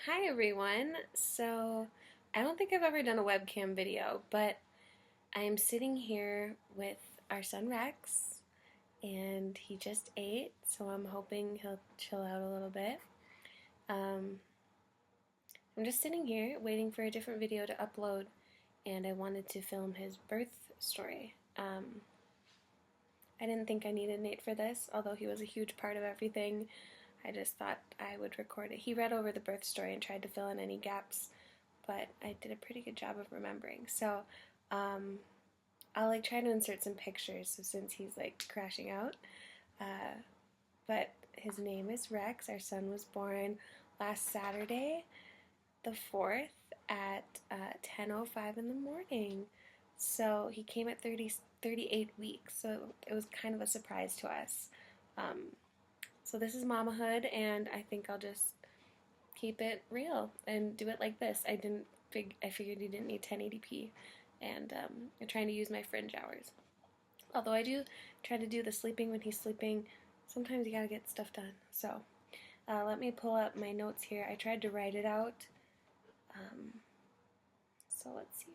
Hi everyone. So, I don't think I've ever done a webcam video, but I'm sitting here with our son Rex, and he just ate, so I'm hoping he'll chill out a little bit. Um, I'm just sitting here waiting for a different video to upload, and I wanted to film his birth story. I didn't think I needed Nate for this, although he was a huge part of everything. I just thought I would record it. He read over the birth story and tried to fill in any gaps, but I did a pretty good job of remembering. So I'll try to insert some pictures since he's crashing out. But his name is Rex. Our son was born last Saturday, the 4th, at 10:05 in the morning. So he came at 38 weeks. So it was kind of a surprise to us. So this is mamahood, and I think I'll just keep it real and do it like this. I figured you didn't need 1080p, and I'm trying to use my fringe hours. Although I do try to do the sleeping when he's sleeping, sometimes you gotta get stuff done. So let me pull up my notes here. I tried to write it out. So let's see.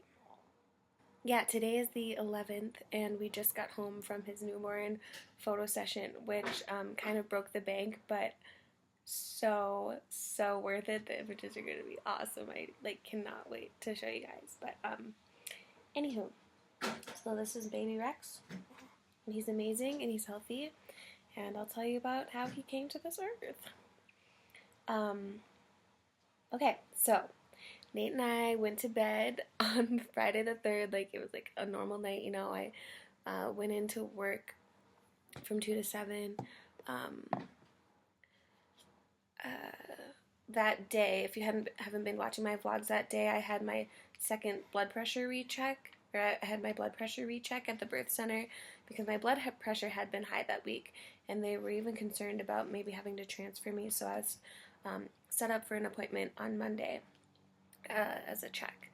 Yeah, today is the 11th, and we just got home from his newborn photo session, which kind of broke the bank, but so worth it. The images are gonna be awesome. I cannot wait to show you guys. But anywho, so this is baby Rex, and he's amazing and he's healthy, and I'll tell you about how he came to this earth. Okay, so Nate and I went to bed on Friday the 3rd, it was a normal night, I went into work from 2 to 7. That day, if you haven't been watching my vlogs that day, I had my second blood pressure recheck, or I had my blood pressure recheck at the birth center because my blood pressure had been high that week, and they were even concerned about maybe having to transfer me, so I was set up for an appointment on Monday as a check,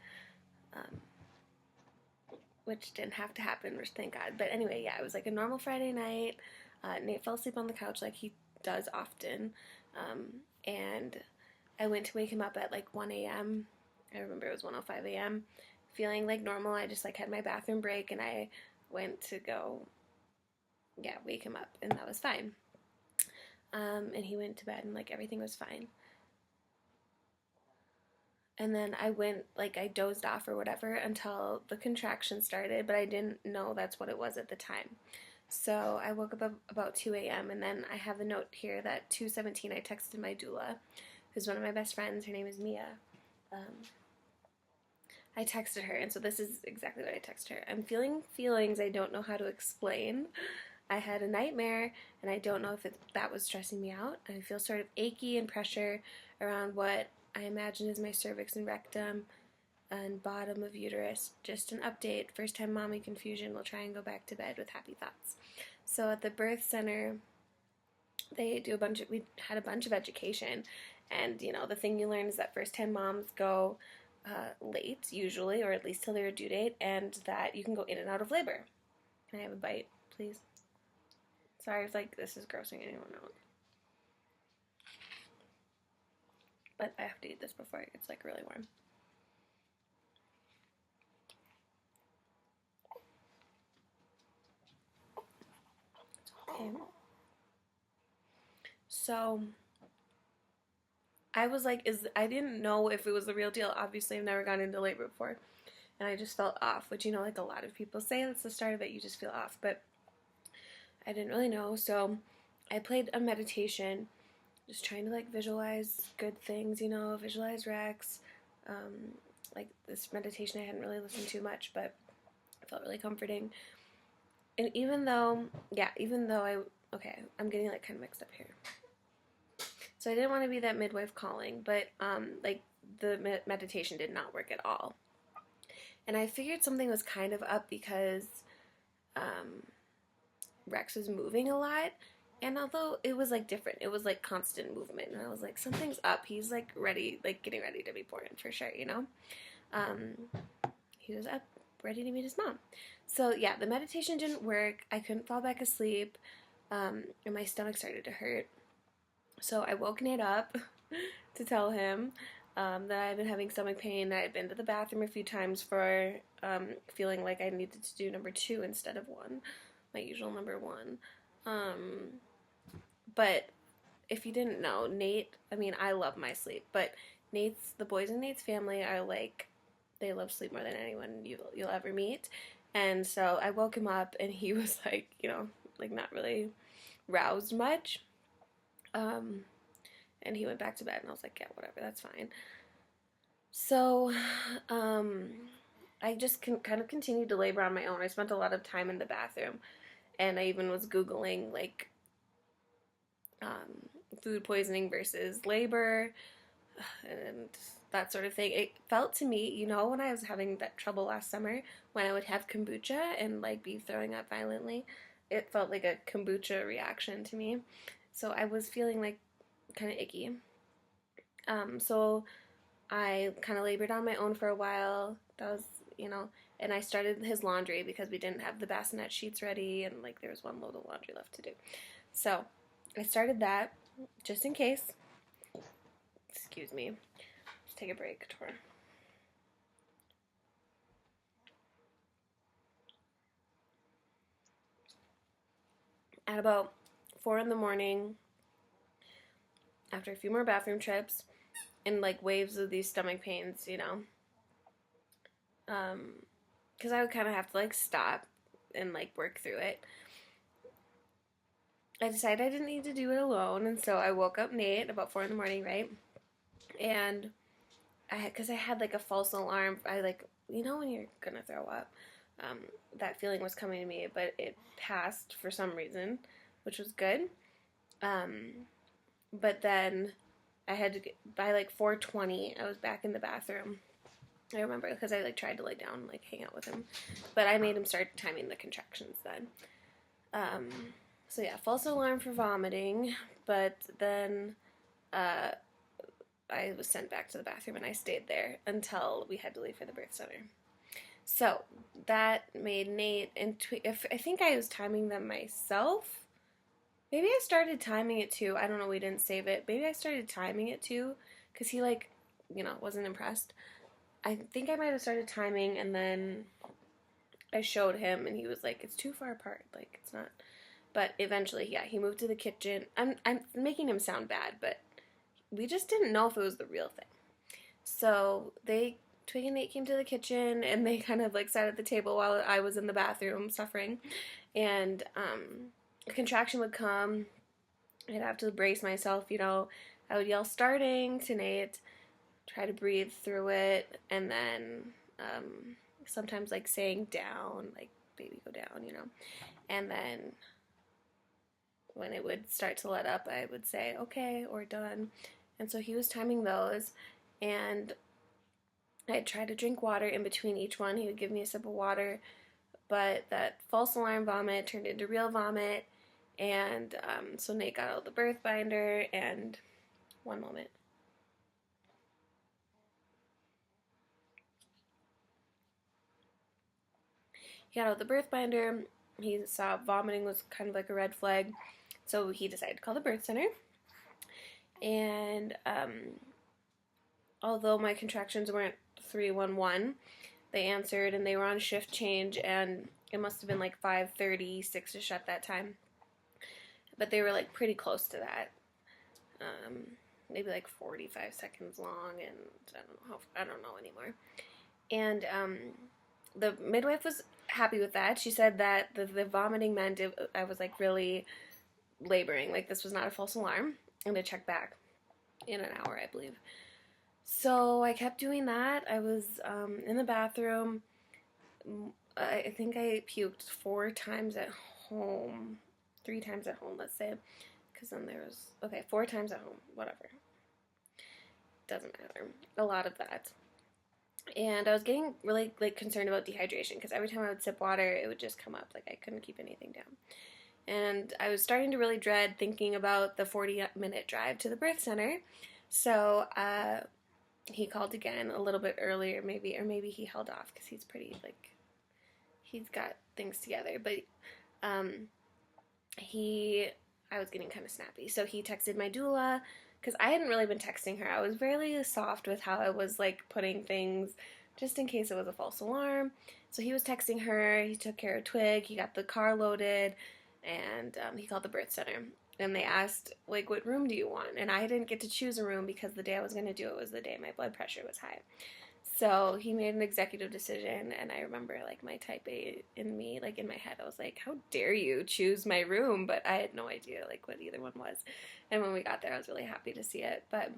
which didn't have to happen, which thank God. But anyway, yeah, it was a normal Friday night. Nate fell asleep on the couch like he does often, and I went to wake him up at 1 a.m. I remember it was 1:05 a.m. Feeling normal. I just had my bathroom break, and I went to go, wake him up, and that was fine. And he went to bed, and everything was fine. And then I went, I dozed off or whatever until the contraction started, but I didn't know that's what it was at the time. So I woke up about 2 a.m. and then I have a note here that 2:17 I texted my doula, who's one of my best friends. Her name is Mia. I texted her, and so this is exactly what I texted her. I'm feeling feelings I don't know how to explain. I had a nightmare, and I don't know if that was stressing me out. I feel sort of achy and pressure around what I imagine is my cervix and rectum and bottom of uterus. Just an update. First time mommy confusion. We'll try and go back to bed with happy thoughts. So at the birth center, we had a bunch of education, and the thing you learn is that first time moms go late usually, or at least till their due date, and that you can go in and out of labor. Can I have a bite, please? Sorry if this is grossing anyone out, but I have to eat this before it gets really warm. Okay. So I was I didn't know if it was the real deal. Obviously, I've never gone into labor before, and I just felt off, which, a lot of people say that's the start of it, you just feel off, but I didn't really know, so I played a meditation, just trying to, visualize good things, visualize Rex. This meditation I hadn't really listened to much, but it felt really comforting. And even though I'm getting, kind of mixed up here. So I didn't want to be that midwife calling, but, the meditation did not work at all. And I figured something was kind of up because, Rex was moving a lot, and although it was, different, it was, constant movement, and I was something's up, he's, ready, getting ready to be born, for sure, he was up, ready to meet his mom. So, yeah, the meditation didn't work, I couldn't fall back asleep, and my stomach started to hurt. So I woke Nate up to tell him, that I've been having stomach pain, that I'd been to the bathroom a few times for feeling like I needed to do number 2 instead of 1, my usual number 1. But if you didn't know, Nate, I mean, I love my sleep, but the boys in Nate's family are like, they love sleep more than anyone you'll ever meet. And so I woke him up and he was like, like not really roused much. And he went back to bed and I was like, yeah, whatever, that's fine. So, I just kind of continued to labor on my own. I spent a lot of time in the bathroom, and I even was Googling, like, food poisoning versus labor, and that sort of thing. It felt to me, when I was having that trouble last summer, when I would have kombucha and, like, be throwing up violently, it felt like a kombucha reaction to me. So I was feeling, like, kind of icky. So I kind of labored on my own for a while. That was, and I started his laundry because we didn't have the bassinet sheets ready, and, like, there was one load of laundry left to do. So I started that just in case. Excuse me. Let's take a break, Tor. At about 4 in the morning, after a few more bathroom trips, and, like, waves of these stomach pains, because I would kind of have to, like, stop and, like, work through it. I decided I didn't need to do it alone, and so I woke up Nate about 4 in the morning, right? And because I had, like, a false alarm, I, like, when you're gonna throw up, that feeling was coming to me, but it passed for some reason, which was good. But then I had to by, like, 4:20, I was back in the bathroom. I remember because I, like, tried to lay down and, like, hang out with him, but I made him start timing the contractions then. So yeah, false alarm for vomiting, but then I was sent back to the bathroom and I stayed there until we had to leave for the birth center. So that made Nate, I think I was timing them myself. Maybe I started timing it too. I don't know, we didn't save it. Maybe I started timing it too, because he, like, wasn't impressed. I think I might have started timing, and then I showed him, and he was like, it's too far apart, like, it's not. But eventually, yeah, he moved to the kitchen. I'm making him sound bad, but we just didn't know if it was the real thing. So Twig and Nate came to the kitchen, and they kind of, like, sat at the table while I was in the bathroom suffering. And a contraction would come. I'd have to brace myself, I would yell starting to Nate, try to breathe through it, and then sometimes, like, saying down, like, baby go down, and then when it would start to let up, I would say okay or done. And so he was timing those, and I'd try to drink water in between each one. He would give me a sip of water, but that false alarm vomit turned into real vomit, and so Nate got out the birth binder, and one moment. He got out the birth binder. He saw vomiting was kind of like a red flag, so he decided to call the birth center. And although my contractions weren't 311, they answered, and they were on shift change, and it must have been like 5:30, 6-ish at that time. But they were, like, pretty close to that. Maybe like 45 seconds long, and I don't know anymore. And the midwife was happy with that. She said that the vomiting meant I was, like, really laboring. Like, this was not a false alarm. I'm going to check back in an hour, I believe. So I kept doing that. I was in the bathroom. I think I puked 4 times at home. 3 times at home, let's say. Because then there was, 4 times at home. Whatever. Doesn't matter. A lot of that. And I was getting really, like, concerned about dehydration, because every time I would sip water, it would just come up. Like, I couldn't keep anything down. And I was starting to really dread thinking about the 40-minute drive to the birth center. So he called again a little bit earlier, maybe, or maybe he held off because he's pretty, like, he's got things together. But I was getting kind of snappy. So he texted my doula because I hadn't really been texting her. I was very soft with how I was like putting things just in case it was a false alarm. So he was texting her, he took care of Twig, he got the car loaded, and he called the birth center. And they asked, like, what room do you want? And I didn't get to choose a room because the day I was going to do it was the day my blood pressure was high. So he made an executive decision, and I remember, like, my type A in me, like, in my head, I was like, how dare you choose my room? But I had no idea, like, what either one was. And when we got there, I was really happy to see it. But,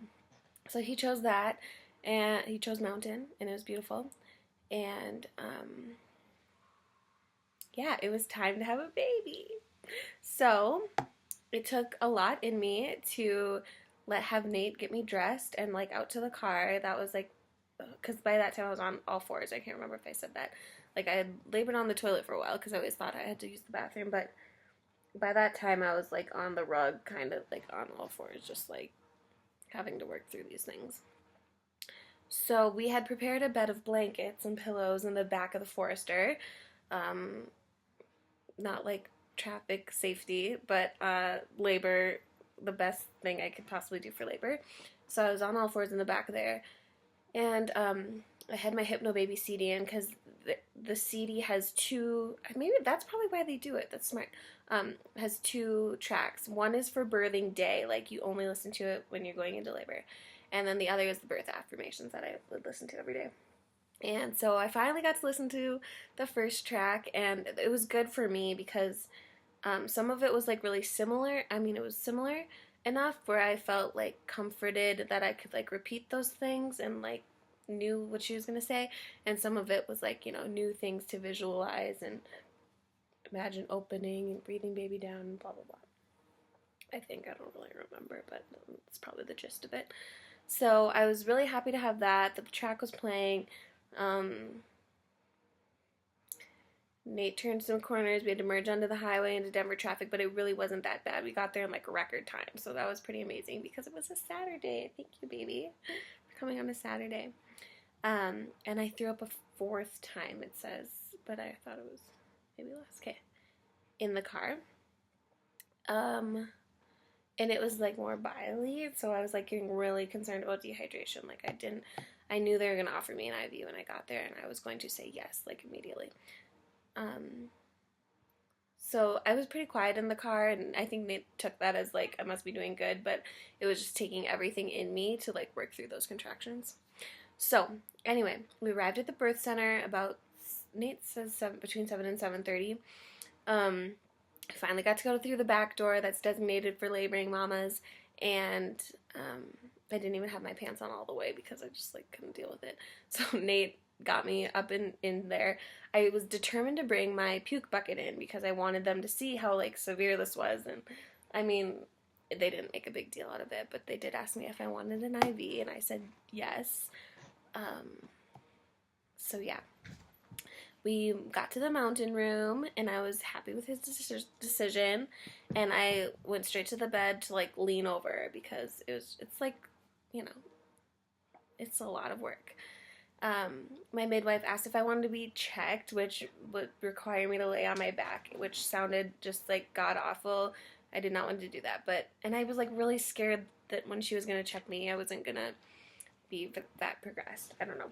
so he chose that, and he chose Mountain, and it was beautiful. And, yeah, it was time to have a baby. So it took a lot in me to have Nate get me dressed and like out to the car. That was like, because by that time I was on all fours. I can't remember if I said that. Like I had labored on the toilet for a while because I always thought I had to use the bathroom, but by that time I was like on the rug, kind of like on all fours, just like having to work through these things. So we had prepared a bed of blankets and pillows in the back of the Forester. Not like traffic safety, but labor, the best thing I could possibly do for labor. So I was on all fours in the back there, and I had my Hypnobaby CD in because the CD has two, maybe that's probably why they do it, that's smart, has two tracks. One is for birthing day, like you only listen to it when you're going into labor, and then the other is the birth affirmations that I would listen to every day. And so I finally got to listen to the first track, and it was good for me because some of it was like really similar. I mean, it was similar enough where I felt like comforted that I could like repeat those things and like knew what she was going to say. And some of it was like, you know, new things to visualize and imagine opening and breathing baby down and blah, blah, blah. I think, I don't really remember, but it's probably the gist of it. So I was really happy to have that the track was playing. Nate turned some corners. We had to merge onto the highway into Denver traffic, but it really wasn't that bad. We got there in like record time, so that was pretty amazing because it was a Saturday. Thank you, baby, for coming on a Saturday. And I threw up a fourth time, it says, but I thought it was maybe less. Okay, in the car. And it was like more bile-y, so I was like getting really concerned about dehydration. Like I knew they were gonna offer me an IV when I got there, and I was going to say yes, like immediately. So I was pretty quiet in the car, and I think they took that as like I must be doing good, but it was just taking everything in me to like work through those contractions. So anyway, we arrived at the birth center about, Nate says between 7 and 7:30. I finally got to go through the back door that's designated for laboring mamas, and I didn't even have my pants on all the way because I just like couldn't deal with it. So Nate got me up in there. I was determined to bring my puke bucket in because I wanted them to see how like severe this was, and I mean, they didn't make a big deal out of it, but they did ask me if I wanted an IV, and I said yes. So yeah, we got to the Mountain room, and I was happy with his decision, and I went straight to the bed to like lean over because it's like, you know, it's a lot of work. My midwife asked if I wanted to be checked, which would require me to lay on my back, which sounded just like god awful. I did not want to do that, and I was like really scared that when she was going to check me, I wasn't going to be that progressed. I don't know.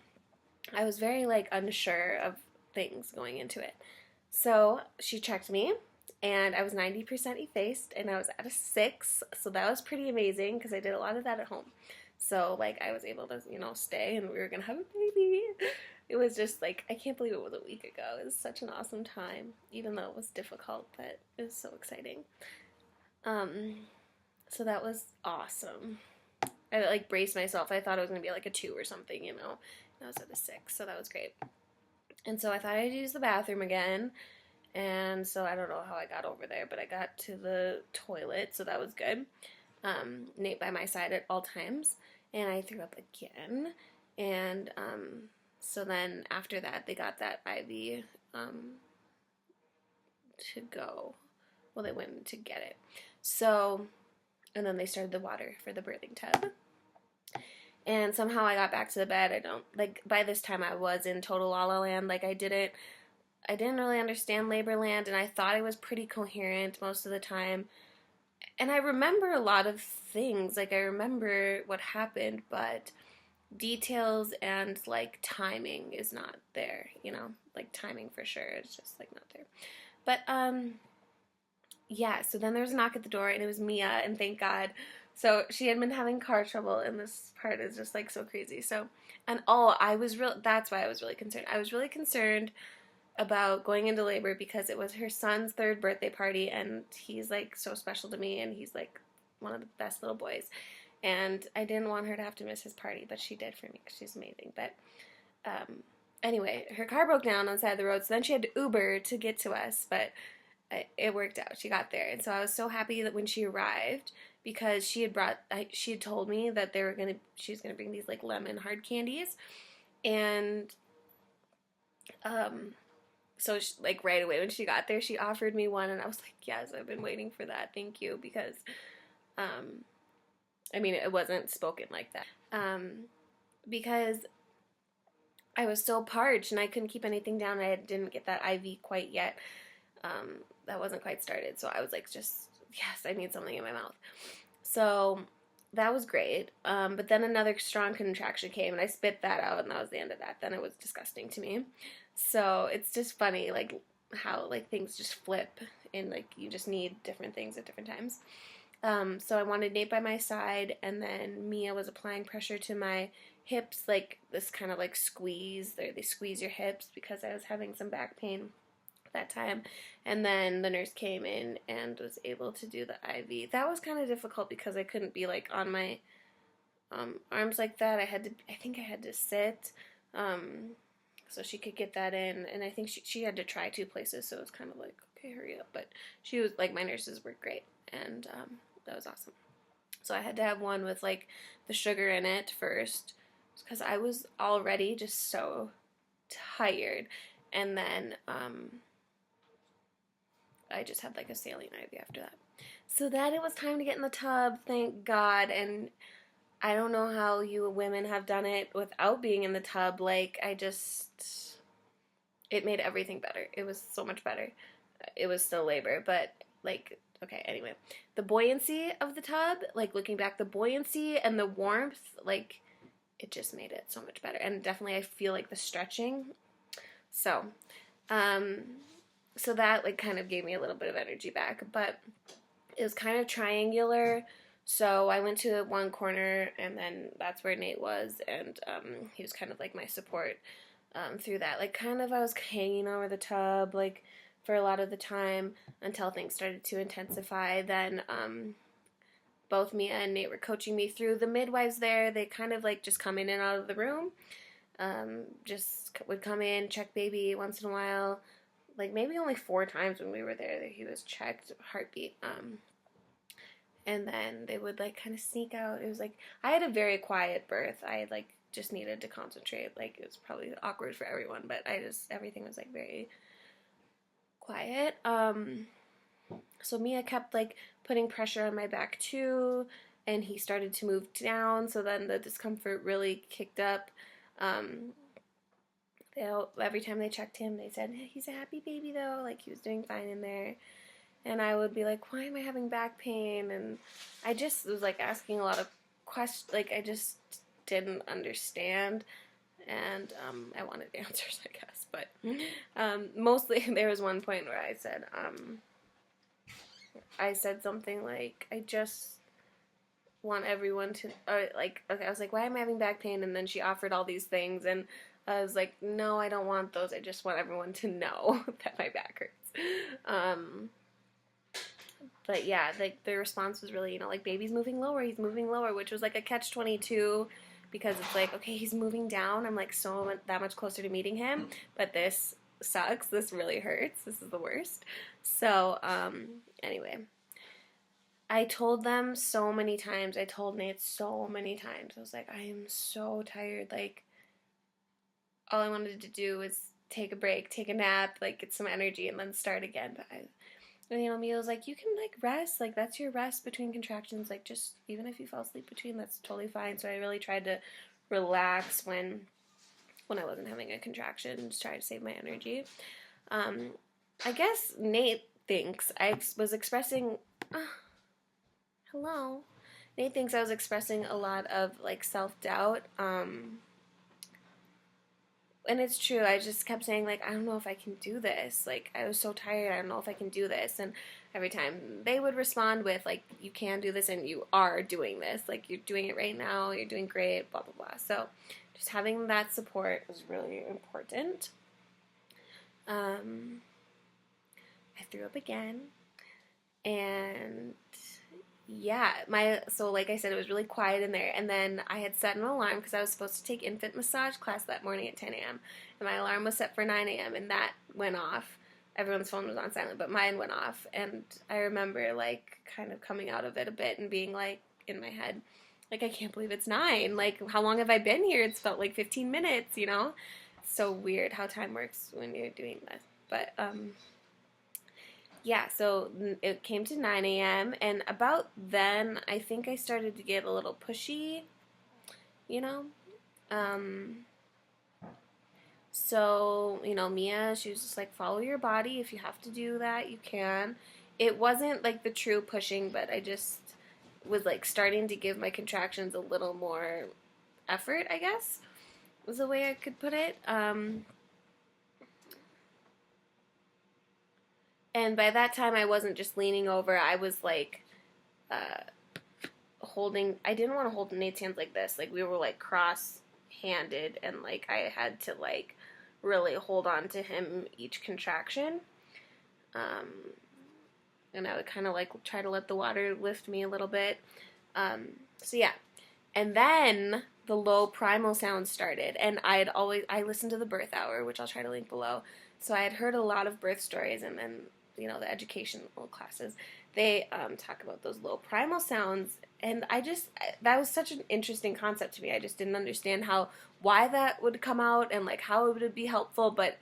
I was very like unsure of things going into it. So she checked me, and I was 90% effaced, and I was at a 6, so that was pretty amazing because I did a lot of that at home. So, like, I was able to, you know, stay, and we were going to have a baby. It was just, like, I can't believe it was a week ago. It was such an awesome time, even though it was difficult, but it was so exciting. So that was awesome. I, like, braced myself. I thought it was going to be, like, a 2 or something, you know. And I was at a 6, so that was great. And so I thought I'd use the bathroom again, and so I don't know how I got over there, but I got to the toilet, so that was good. Nate by my side at all times, and I threw up again, and so then after that they got that IV to go. Well, they went to get it. So, and then they started the water for the birthing tub. And somehow I got back to the bed. I don't, like, by this time I was in total La La Land. Like, I didn't really understand Laborland, and I thought I was pretty coherent most of the time. And I remember a lot of things. Like, I remember what happened, but details and like timing is not there, you know? Like timing for sure. It's just like not there. But yeah, so then there was a knock at the door and it was Mia, and thank God. So she had been having car trouble, and this part is just like so crazy. So, and oh, that's why I was really concerned. I was really concerned about going into labor because it was her son's third birthday party, and he's like so special to me, and he's like one of the best little boys. And I didn't want her to have to miss his party, but she did for me because she's amazing. But anyway, her car broke down on the side of the road, so then she had to Uber to get to us, but it worked out. She got there, and so I was so happy that when she arrived, because she had told me that she was gonna bring these like lemon hard candies, and so she, like right away when she got there, she offered me one, and I was like, yes, I've been waiting for that. Thank you, because I mean, it wasn't spoken like that. Because I was so parched and I couldn't keep anything down. I didn't get that IV quite yet. That wasn't quite started. So I was like, just, yes, I need something in my mouth. So that was great. But then another strong contraction came and I spit that out, and that was the end of that. Then it was disgusting to me. So it's just funny, like, how, like, things just flip and, like, you just need different things at different times. So I wanted Nate by my side, and then Mia was applying pressure to my hips, like this kind of like squeeze. They squeeze your hips because I was having some back pain that time. And then the nurse came in and was able to do the IV. That was kind of difficult because I couldn't be like on my arms like that. I think I had to sit so she could get that in. And I think she had to try 2 places, so it was kind of like, okay, hurry up. But she was like, my nurses were great, and that was awesome. So I had to have one with like the sugar in it first because I was already just so tired. And then I just had like a saline IV after that. So then it was time to get in the tub, thank God. And I don't know how you women have done it without being in the tub. Like, it made everything better. It was so much better. It was still labor, but like, okay, anyway. The buoyancy of the tub, like looking back, the buoyancy and the warmth, like, it just made it so much better. And definitely I feel like the stretching. So, so that like kind of gave me a little bit of energy back, but it was kind of triangular. So I went to one corner, and then that's where Nate was, and he was kind of like my support through that. Like, kind of I was hanging over the tub, like, for a lot of the time until things started to intensify. Then both Mia and Nate were coaching me through. The midwives there, they kind of like just come in and out of the room. Just would come in, check baby once in a while. Like maybe only 4 times when we were there that he was checked, heartbeat. And then they would like kind of sneak out. It was like, I had a very quiet birth. I like just needed to concentrate. Like, it was probably awkward for everyone, but everything was like very quiet. So Mia kept like putting pressure on my back too, and he started to move down, so then the discomfort really kicked up. Every time they checked him, they said, he's a happy baby though, like he was doing fine in there. And I would be like, why am I having back pain? And I just was like asking a lot of questions, like I just didn't understand. And I wanted answers, I guess. But mostly there was one point where I said something like, I just want everyone to, like, okay, I was like, why am I having back pain? And then she offered all these things, and I was like, no, I don't want those. I just want everyone to know that my back hurts. But yeah, like the response was really, like, baby's moving lower, he's moving lower, which was like a catch-22, because it's like, okay, he's moving down, I'm like that much closer to meeting him, but this sucks, this really hurts, this is the worst. So, anyway, I told them so many times, I told Nate so many times, I was like, I am so tired, like, all I wanted to do was take a break, take a nap, like, get some energy, and then start again, but Mia was like, you can, like, rest, like, that's your rest between contractions, like, just, even if you fall asleep between, that's totally fine. So I really tried to relax when I wasn't having a contraction, and just try to save my energy. I guess Nate thinks I was expressing, Hello. Nate thinks I was expressing a lot of like self-doubt. And it's true. I just kept saying like I don't know if I can do this. Like I was so tired. I don't know if I can do this. And every time they would respond with like you can do this and you are doing this. Like you're doing it right now. You're doing great, blah blah blah. So just having that support was really important. I threw up again. And yeah, so like I said, it was really quiet in there. And then I had set an alarm because I was supposed to take infant massage class that morning at 10 a.m. And my alarm was set for 9 a.m. and that went off. Everyone's phone was on silent, but mine went off. And I remember like kind of coming out of it a bit and being like in my head, like I can't believe it's 9. Like how long have I been here? It's felt like 15 minutes, you know? So weird how time works when you're doing this. But yeah, so it came to 9 a.m. and about then I think I started to get a little pushy, you know? Um, so, Mia, she was just like, follow your body. If you have to do that, you can. It wasn't like the true pushing, but I just was like starting to give my contractions a little more effort, I guess, was the way I could put it. And by that time, I wasn't just leaning over. I was like uh, holding. I didn't want to hold Nate's hands like this. Like we were like cross-handed, and like I had to like really hold on to him each contraction. Um, and I would kind of like try to let the water lift me a little bit. So yeah, and then the low primal sound started, and I listened to the birth hour, which I'll try to link below. So I had heard a lot of birth stories, and then the educational classes, they talk about those low primal sounds, and that was such an interesting concept to me. I just didn't understand why that would come out and like how it would be helpful, but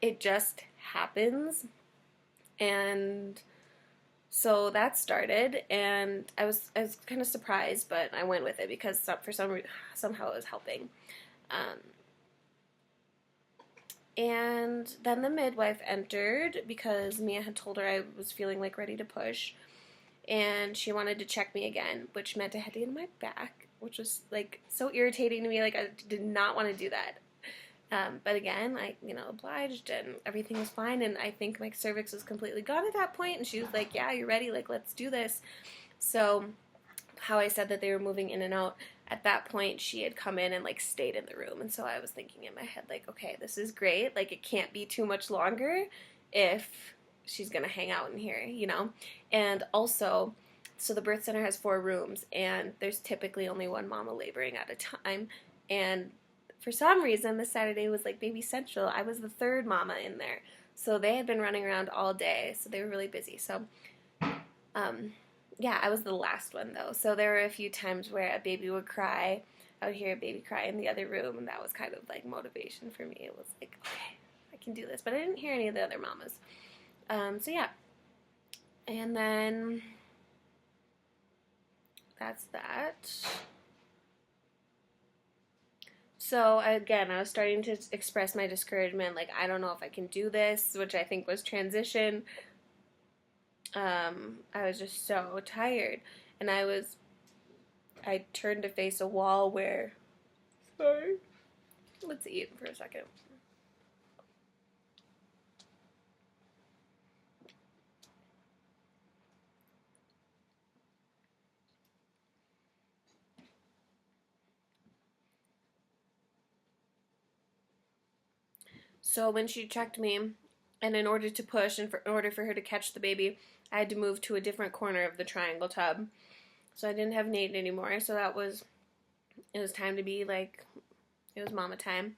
it just happens, and so that started, and I was kind of surprised, but I went with it because somehow it was helping. Um, and then the midwife entered because Mia had told her I was feeling like ready to push, and she wanted to check me again, which meant I had to get in my back, which was like so irritating to me. Like I did not want to do that. But again, I, obliged, and everything was fine, and I think my cervix was completely gone at that point, and she was like, yeah, you're ready, like, let's do this. So, how I said that they were moving in and out, at that point, she had come in and, like, stayed in the room, and so I was thinking in my head, like, okay, this is great, like, it can't be too much longer if she's gonna hang out in here, And also, so the birth center has 4 rooms, and there's typically only one mama laboring at a time, and for some reason, this Saturday was like Baby Central. I was the 3rd mama in there. So they had been running around all day. So they were really busy. So, yeah, I was the last one though. So there were a few times where a baby would cry. I would hear a baby cry in the other room. And that was kind of like motivation for me. It was like, okay, I can do this. But I didn't hear any of the other mamas. So yeah. And then that's that. So again, I was starting to express my discouragement, like I don't know if I can do this, which I think was transition. I was just so tired, and I turned to face a wall where, sorry, let's eat for a second. So when she checked me, and in order to push, and in order for her to catch the baby, I had to move to a different corner of the triangle tub. So I didn't have Nate anymore. So it was time to be like, it was mama time.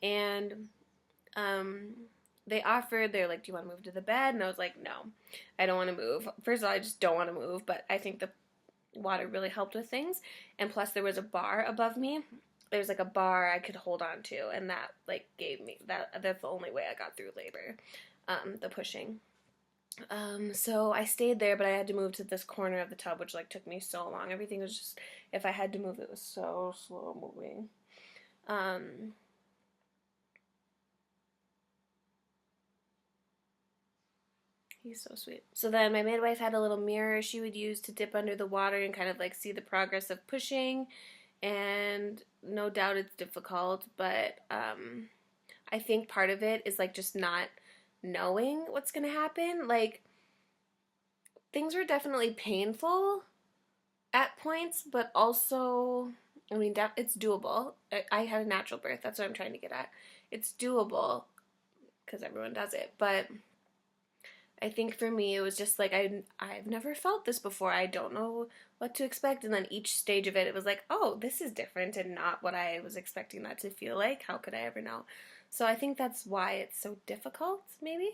And they're like, do you want to move to the bed? And I was like, no, I don't want to move. First of all, I just don't want to move, but I think the water really helped with things. And plus there was a bar above me. There's like a bar I could hold on to, and that like gave me that's the only way I got through labor, the pushing. So I stayed there, but I had to move to this corner of the tub, which like took me so long. Everything was just, if I had to move, it was so slow moving. He's so sweet. So then my midwife had a little mirror she would use to dip under the water and kind of like see the progress of pushing. And no doubt it's difficult, but I think part of it is like just not knowing what's going to happen. Like, things were definitely painful at points, but also, I mean, it's doable. I had a natural birth. That's what I'm trying to get at. It's doable because everyone does it, but I think for me it was just like I've never felt this before. I don't know what to expect, and then each stage of it was like, oh, this is different and not what I was expecting that to feel like. How could I ever know? So I think that's why it's so difficult, maybe.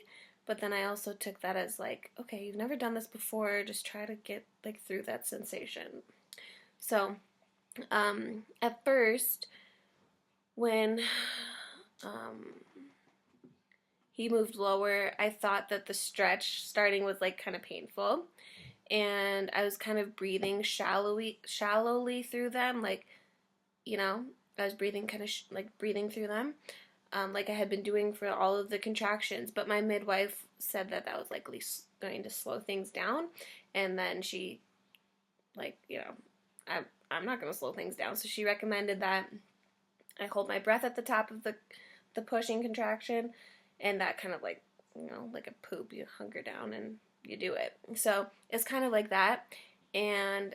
But then I also took that as like, okay, you've never done this before. Just try to get like through that sensation. So at first, when he moved lower, I thought that the stretch starting was like kind of painful, and I was kind of breathing shallowly through them, like, you know, I was breathing kind of like breathing through them, like I had been doing for all of the contractions. But my midwife said that that was likely going to slow things down, and then she, like, you know, I'm not going to slow things down, so she recommended that I hold my breath at the top of the pushing contraction. And that kind of like, you know, like a poop, you hunker down and you do it. So it's kind of like that. And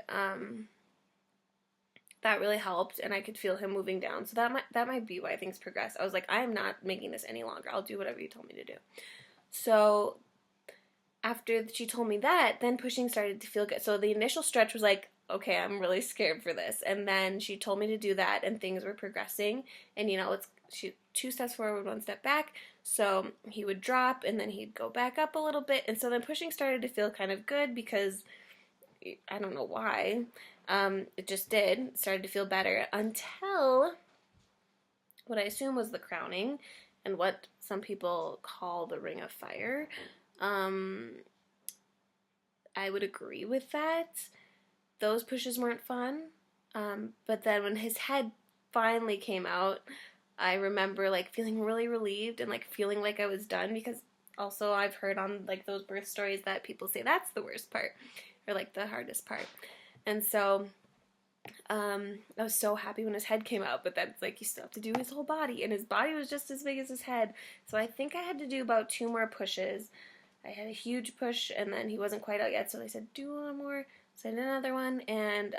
that really helped, and I could feel him moving down. So that might be why things progressed. I was like, I am not making this any longer. I'll do whatever you told me to do. So after she told me that, then pushing started to feel good. So the initial stretch was like, okay, I'm really scared for this. And then she told me to do that, and things were progressing. And, you know, she 2 steps forward, 1 step back. So he would drop, and then he'd go back up a little bit. And so then pushing started to feel kind of good because I don't know why. It just did. It started to feel better until what I assume was the crowning and what some people call the ring of fire. I would agree with that. Those pushes weren't fun. But then when his head finally came out, I remember like feeling really relieved and like feeling like I was done, because also I've heard on like those birth stories that people say that's the worst part or like the hardest part. And so I was so happy when his head came out, but that's like you still have to do his whole body, and his body was just as big as his head. So I think I had to do about 2 more pushes. I had a huge push, and then he wasn't quite out yet, so they said, do 1 more. So I did another one, and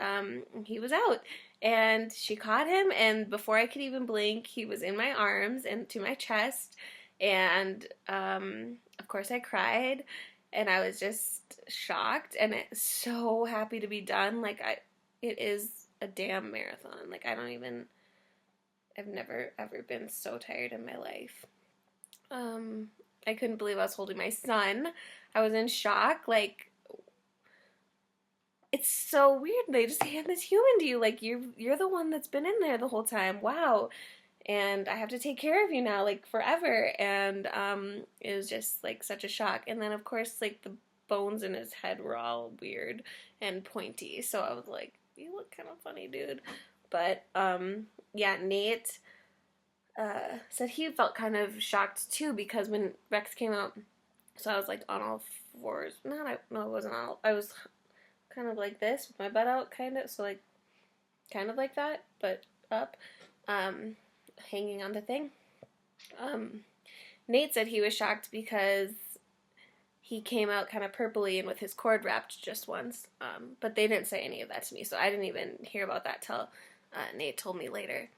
he was out. And she caught him, and before I could even blink, he was in my arms and to my chest. And of course I cried, and I was just shocked and so happy to be done. Like, it is a damn marathon. Like, I've never ever been so tired in my life. I couldn't believe I was holding my son. I was in shock. Like, it's so weird. They just hand this human to you. Like, you're the one that's been in there the whole time. Wow. And I have to take care of you now, like, forever. And it was just, like, such a shock. And then, of course, like, the bones in his head were all weird and pointy. So I was like, you look kind of funny, dude. But, yeah, Nate said he felt kind of shocked, too, because when Rex came out, so I was, like, on all fours. No, I wasn't on all. I was kind of like this with my butt out, kind of. So, like, kind of like that, but up. Hanging on the thing. Nate said he was shocked because he came out kind of purpley and with his cord wrapped just once. But they didn't say any of that to me, so I didn't even hear about that till Nate told me later.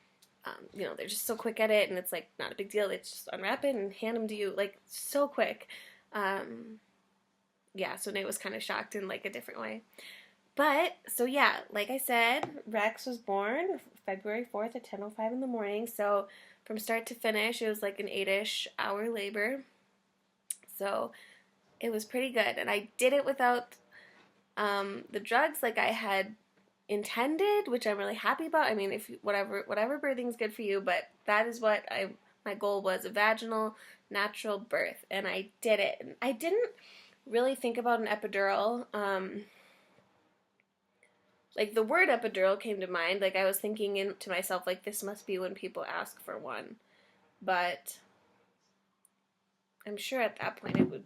You know, they're just so quick at it, and it's like not a big deal. They just unwrap it and hand them to you, like, so quick. Yeah, so Nate was kind of shocked in like a different way. But, so yeah, like I said, Rex was born February 4th at 10:05 in the morning. So from start to finish, it was like an 8-ish hour labor. So it was pretty good. And I did it without the drugs like I had intended, which I'm really happy about. I mean, if whatever birthing's good for you, but that is what my goal was, a vaginal natural birth, and I did it. And I didn't really think about an epidural. Like, the word epidural came to mind. Like, I was thinking to myself, like, this must be when people ask for one. But I'm sure at that point it would...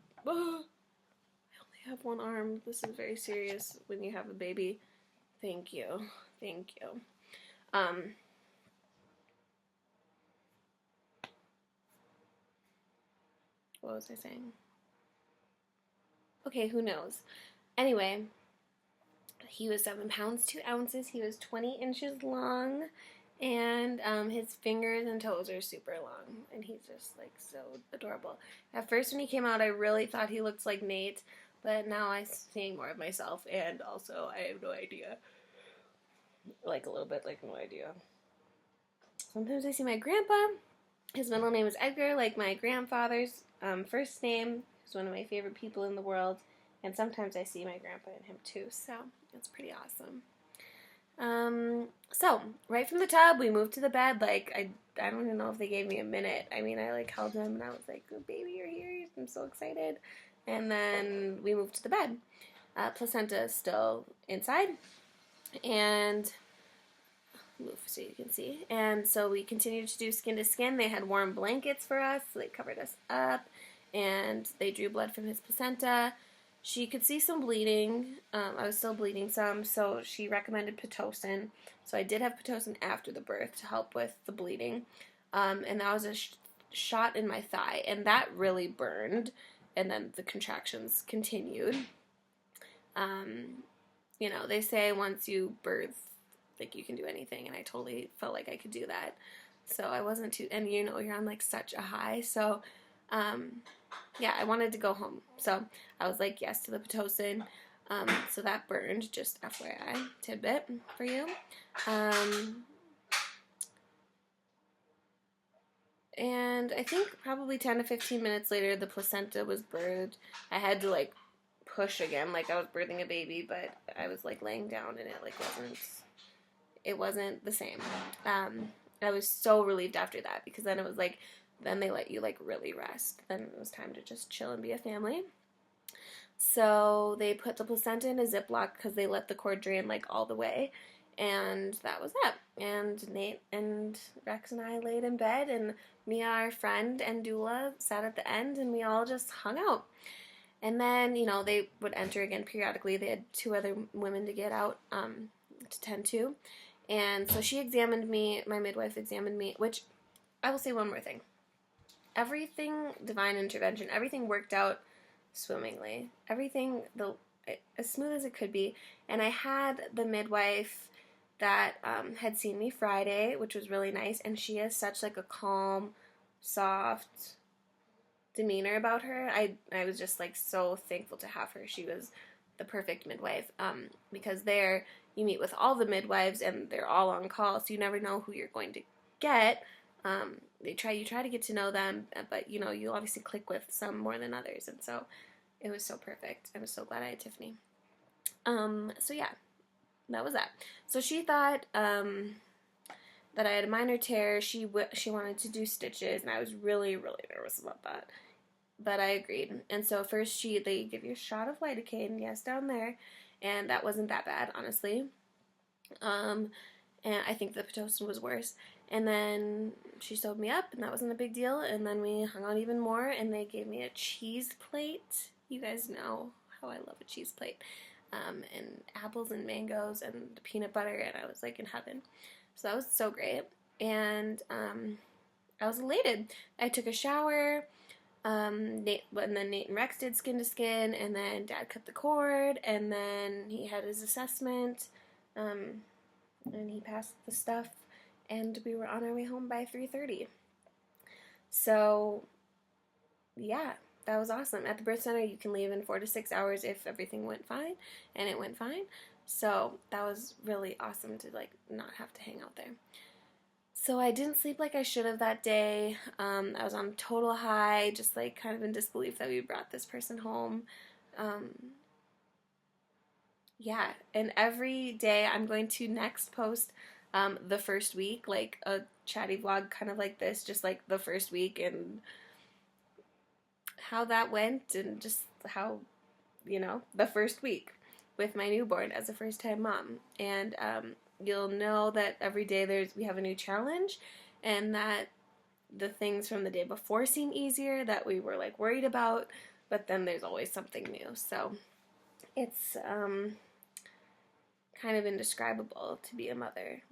I have one arm. This is very serious when you have a baby. Thank you. Thank you. What was I saying? Okay, who knows? Anyway, he was 7 pounds 2 ounces. He was 20 inches long, and his fingers and toes are super long, and he's just like so adorable. At first, when he came out, I really thought he looked like Nate, but now I'm seeing more of myself, and also I have no idea. Like a little bit, like no idea. Sometimes I see my grandpa. His middle name is Edgar, like my grandfather's first name. He's one of my favorite people in the world. And sometimes I see my grandpa in him too, so it's pretty awesome. So, right from the tub, we moved to the bed. Like, I don't even know if they gave me a minute. I mean, I like held him and I was like, oh, baby, you're here. I'm so excited. And then we moved to the bed. Placenta is still inside. And move so you can see. And so we continued to do skin to skin. They had warm blankets for us, so they covered us up, and they drew blood from his placenta. She could see some bleeding. I was still bleeding some, so she recommended Pitocin. So I did have Pitocin after the birth to help with the bleeding. And that was a shot in my thigh, and that really burned. And then the contractions continued. You know, they say once you birth, like, you can do anything, and I totally felt like I could do that. So I wasn't too, and you know, you're on like such a high, so yeah, I wanted to go home. So I was like yes to the Pitocin. So that burned, just FYI tidbit for you. And I think probably 10 to 15 minutes later, the placenta was birthed. I had to like push again, like I was birthing a baby, but I was like laying down, and it like wasn't the same. I was so relieved after that, because then it was like, then they let you like really rest. Then it was time to just chill and be a family. So they put the placenta in a Ziploc because they let the cord drain like all the way. And that was it. And Nate and Rex and I laid in bed, and Mia, our friend and doula, sat at the end, and we all just hung out. And then, you know, they would enter again periodically. They had 2 other women to get out to tend to. And so she examined me, my midwife examined me, which I will say one more thing. Everything, divine intervention, everything worked out swimmingly. Everything, as smooth as it could be. And I had the midwife that had seen me Friday, which was really nice, and she has such like a calm, soft demeanor about her. I was just like so thankful to have her. She was the perfect midwife, because there you meet with all the midwives, and they're all on call, so you never know who you're going to get. You try to get to know them, but you know, you obviously click with some more than others, and so it was so perfect. I was so glad I had Tiffany. So yeah, that was that. So she thought that I had a minor tear. She wanted to do stitches, and I was really, really nervous about that. But I agreed. And so first they give you a shot of lidocaine, yes, down there, and that wasn't that bad, honestly. And I think the Pitocin was worse. And then she sewed me up, and that wasn't a big deal. And then we hung out even more, and they gave me a cheese plate. You guys know how I love a cheese plate. And apples and mangoes and peanut butter, and I was like in heaven. So that was so great. And I was elated. I took a shower. And then Nate and Rex did skin to skin, and then Dad cut the cord, and then he had his assessment, and he passed the stuff, and we were on our way home by 3:30. So, yeah, that was awesome. At the birth center, you can leave in 4 to 6 hours if everything went fine, and it went fine. So that was really awesome to like not have to hang out there. So I didn't sleep like I should have that day. I was on total high, just like kind of in disbelief that we brought this person home. Yeah, and every day I'm going to next post the first week, like a chatty vlog kind of like this, just like the first week and how that went, and just how, you know, the first week with my newborn as a first-time mom. And you'll know that every day we have a new challenge, and that the things from the day before seem easier that we were like worried about, but then there's always something new. So it's kind of indescribable to be a mother.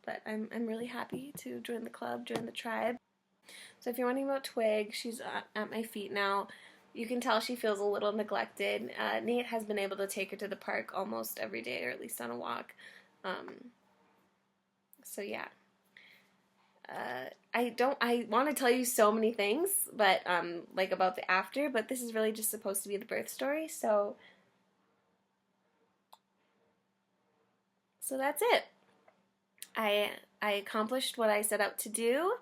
But I'm really happy to join the club, join the tribe. So if you're wondering about Twig, she's at my feet now. You can tell she feels a little neglected. Nate has been able to take her to the park almost every day, or at least on a walk. So yeah. I want to tell you so many things, but like about the after, but this is really just supposed to be the birth story, so that's it. I accomplished what I set out to do,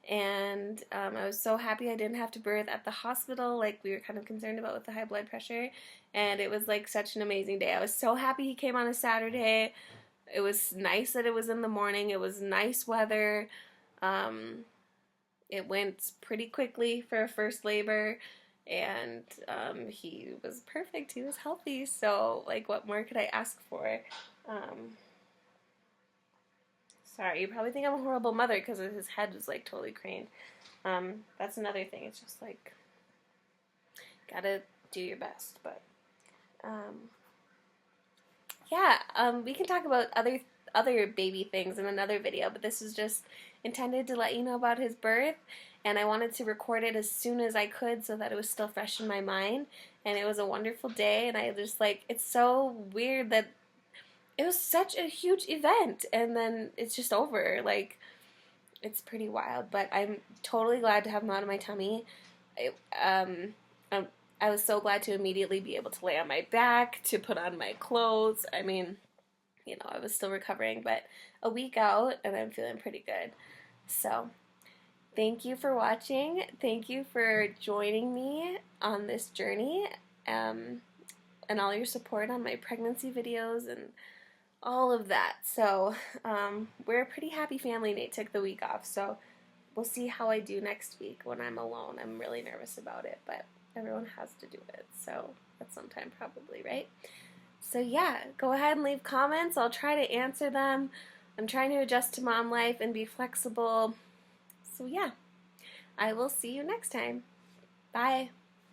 and I was so happy I didn't have to birth at the hospital like we were kind of concerned about with the high blood pressure, and it was like such an amazing day. I was so happy he came on a Saturday. It was nice that it was in the morning. It was nice weather. It went pretty quickly for a first labor, and he was perfect. He was healthy, so like what more could I ask for? Sorry, you probably think I'm a horrible mother because his head was like totally craned. That's another thing. It's just like, gotta do your best. But yeah, we can talk about other baby things in another video. But this is just intended to let you know about his birth, and I wanted to record it as soon as I could so that it was still fresh in my mind. And it was a wonderful day, and I just like, it's so weird that it was such a huge event, and then it's just over. Like, it's pretty wild, but I'm totally glad to have him out of my tummy. I was so glad to immediately be able to lay on my back, to put on my clothes. I mean, you know, I was still recovering, but a week out, and I'm feeling pretty good. So, thank you for watching. Thank you for joining me on this journey, and all your support on my pregnancy videos and all of that. So we're a pretty happy family. Nate took the week off, so we'll see how I do next week when I'm alone. I'm really nervous about it, but everyone has to do it, so at some time probably, right? So yeah, go ahead and leave comments. I'll try to answer them. I'm trying to adjust to mom life and be flexible. So yeah, I will see you next time. Bye.